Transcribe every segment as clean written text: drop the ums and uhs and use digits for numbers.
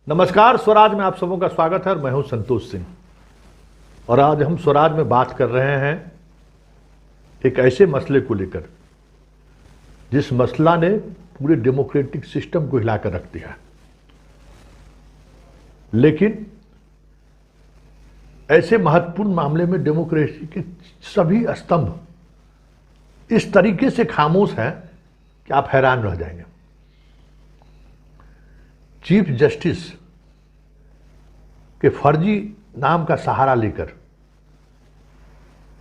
नमस्कार। स्वराज में आप सबों का स्वागत है। मैं हूं संतोष सिंह और आज हम स्वराज में बात कर रहे हैं एक ऐसे मसले को लेकर जिस मसला ने पूरे डेमोक्रेटिक सिस्टम को हिलाकर रख दिया। लेकिन ऐसे महत्वपूर्ण मामले में डेमोक्रेसी के सभी स्तंभ इस तरीके से खामोश हैं कि आप हैरान रह जाएंगे। चीफ जस्टिस के फर्जी नाम का सहारा लेकर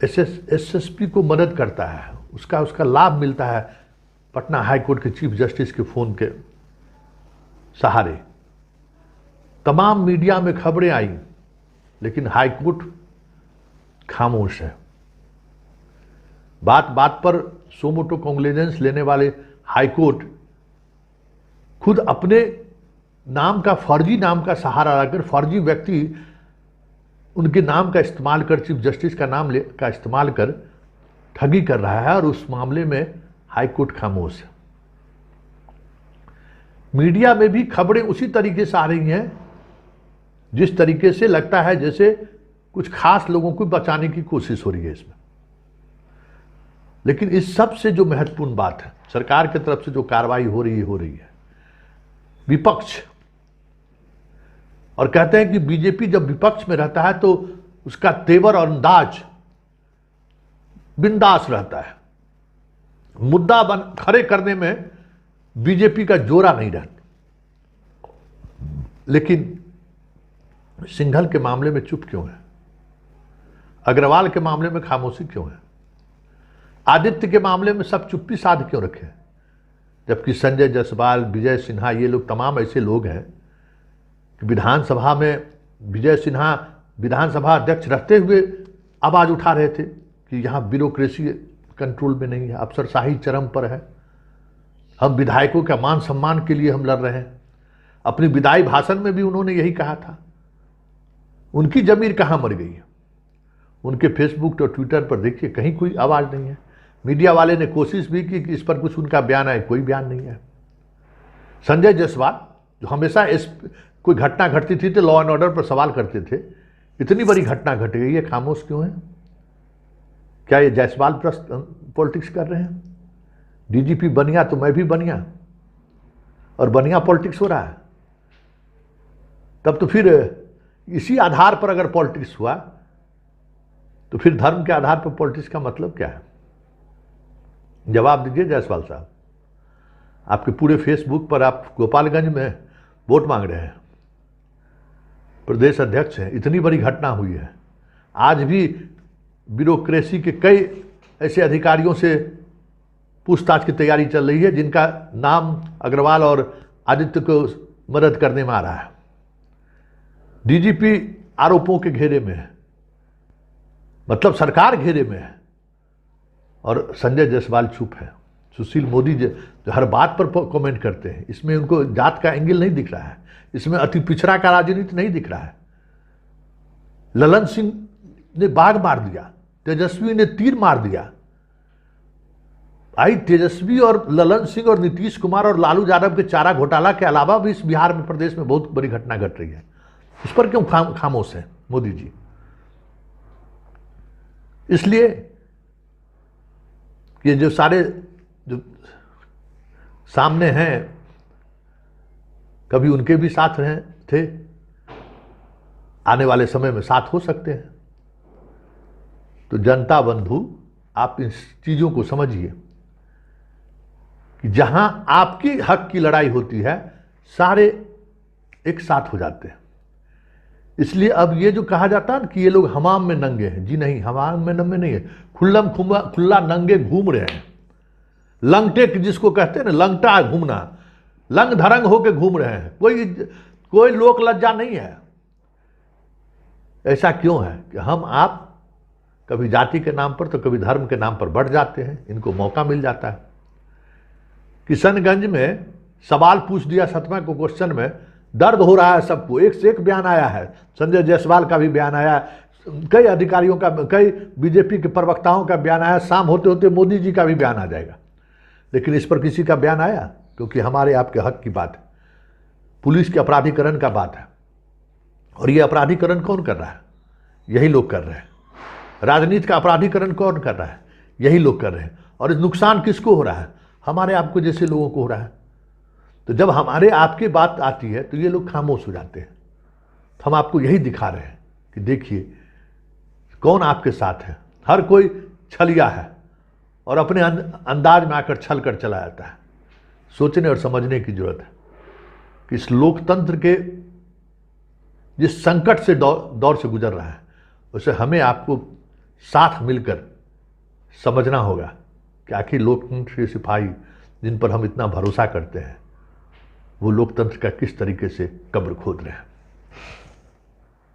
एसएसपी को मदद करता है, उसका लाभ मिलता है पटना हाईकोर्ट के चीफ जस्टिस के फोन के सहारे। तमाम मीडिया में खबरें आई लेकिन हाईकोर्ट खामोश है। बात बात पर सोमोटो कॉन्ग्लेजेंस लेने वाले हाईकोर्ट खुद अपने नाम का फर्जी नाम का सहारा लाकर फर्जी व्यक्ति उनके नाम का इस्तेमाल कर चीफ जस्टिस का नाम का इस्तेमाल कर ठगी कर रहा है और उस मामले में हाईकोर्ट खामोश है। मीडिया में भी खबरें उसी तरीके से आ रही हैं जिस तरीके से लगता है जैसे कुछ खास लोगों को बचाने की कोशिश हो रही है इसमें। लेकिन इस सब से जो महत्वपूर्ण बात है, सरकार की तरफ से जो कार्रवाई हो रही है। विपक्ष और कहते हैं कि बीजेपी जब विपक्ष में रहता है तो उसका तेवर और अंदाज बिंदास रहता है, मुद्दा खड़े करने में बीजेपी का जोरा नहीं रहता। लेकिन सिंघल के मामले में चुप क्यों है? अग्रवाल के मामले में खामोशी क्यों है? आदित्य के मामले में सब चुप्पी साध क्यों रखे? जबकि संजय जायसवाल, विजय सिन्हा, ये लोग तमाम ऐसे लोग हैं कि विधानसभा में विजय सिन्हा विधानसभा अध्यक्ष रहते हुए आवाज उठा रहे थे कि यहाँ ब्यूरोक्रेसी कंट्रोल में नहीं है, अफसरशाही चरम पर है, हम विधायकों का मान सम्मान के लिए हम लड़ रहे हैं। अपनी विदाई भाषण में भी उन्होंने यही कहा था। उनकी जमीर कहाँ मर गई है? उनके फेसबुक और ट्विटर पर देखिए कहीं कोई आवाज़ नहीं है। मीडिया वाले ने कोशिश भी की कि इस पर कुछ उनका बयान आए, कोई बयान नहीं है। संजय जायसवाल जो हमेशा कोई घटना घटती थी तो लॉ एंड ऑर्डर पर सवाल करते थे, इतनी बड़ी घटना घट गई है, खामोश क्यों है? क्या ये जायसवाल पॉलिटिक्स कर रहे हैं? डीजीपी बनिया तो मैं भी बनिया और बनिया पॉलिटिक्स हो रहा है। तब तो फिर इसी आधार पर अगर पॉलिटिक्स हुआ तो फिर धर्म के आधार पर पॉलिटिक्स का मतलब क्या है? जवाब दीजिए जायसवाल साहब। आपके पूरे फेसबुक पर आप गोपालगंज में वोट मांग रहे हैं, प्रदेश अध्यक्ष हैं, इतनी बड़ी घटना हुई है। आज भी ब्यूरोक्रेसी के कई ऐसे अधिकारियों से पूछताछ की तैयारी चल रही है जिनका नाम अग्रवाल और आदित्य को मदद करने में आ रहा है। डीजीपी आरोपों के घेरे में है, मतलब सरकार घेरे में है, और संजय जायसवाल चुप है। सुशील मोदी जो हर बात पर कमेंट करते हैं, इसमें उनको जात का एंगल नहीं दिख रहा है, इसमें अति पिछड़ा का राजनीति नहीं दिख रहा है। ललन सिंह ने बाघ मार दिया, तेजस्वी ने तीर मार दिया। भाई तेजस्वी और ललन सिंह और नीतीश कुमार और लालू यादव के चारा घोटाला के अलावा भी इस बिहार में प्रदेश में बहुत बड़ी घटना घट रही है। इस पर क्यों खामोश है मोदी जी? इसलिए ये जो सारे जो सामने हैं, कभी उनके भी साथ रहे थे, आने वाले समय में साथ हो सकते हैं। तो जनता बंधु, आप इन चीज़ों को समझिए कि जहां आपकी हक की लड़ाई होती है सारे एक साथ हो जाते हैं। इसलिए अब ये जो कहा जाता है कि ये लोग हमाम में नंगे हैं, जी नहीं, हमाम में नंगे नहीं है, खुला नंगे घूम रहे हैं। लंगटे जिसको कहते हैं ना, लंगटा घूमना, लंग धरंग होके घूम रहे हैं। कोई लोक लज्जा नहीं है। ऐसा क्यों है कि हम आप कभी जाति के नाम पर तो कभी धर्म के नाम पर बढ़ जाते हैं, इनको मौका मिल जाता है। किशनगंज में सवाल पूछ दिया 7वें को क्वेश्चन में, दर्द हो रहा है सबको, एक से एक बयान आया है। संजय जायसवाल का भी बयान आया, कई अधिकारियों का, कई बीजेपी के प्रवक्ताओं का बयान आया, शाम होते होते मोदी जी का भी बयान आ जाएगा। लेकिन इस पर किसी का बयान आया? क्योंकि हमारे आपके हक की बात है। पुलिस के अपराधीकरण का बात है, और ये अपराधीकरण कौन कर रहा है? यही लोग कर रहे हैं। राजनीति का अपराधीकरण कौन कर रहा है? यही लोग कर रहे हैं। और नुकसान किसको हो रहा है? हमारे आपको जैसे लोगों को हो रहा है। तो जब हमारे आपकी बात आती है तो ये लोग खामोश हो जाते हैं। तो हम आपको यही दिखा रहे हैं कि देखिए कौन आपके साथ है। हर कोई छलिया है और अपने अंदाज में आकर छल कर चला जाता है। सोचने और समझने की जरूरत है कि इस लोकतंत्र के जिस संकट से दौर से गुजर रहा है, उसे हमें आपको साथ मिलकर समझना होगा कि आखिर लोकतंत्र के सिपाही जिन पर हम इतना भरोसा करते हैं, वो लोकतंत्र का किस तरीके से कब्र खोद रहे हैं।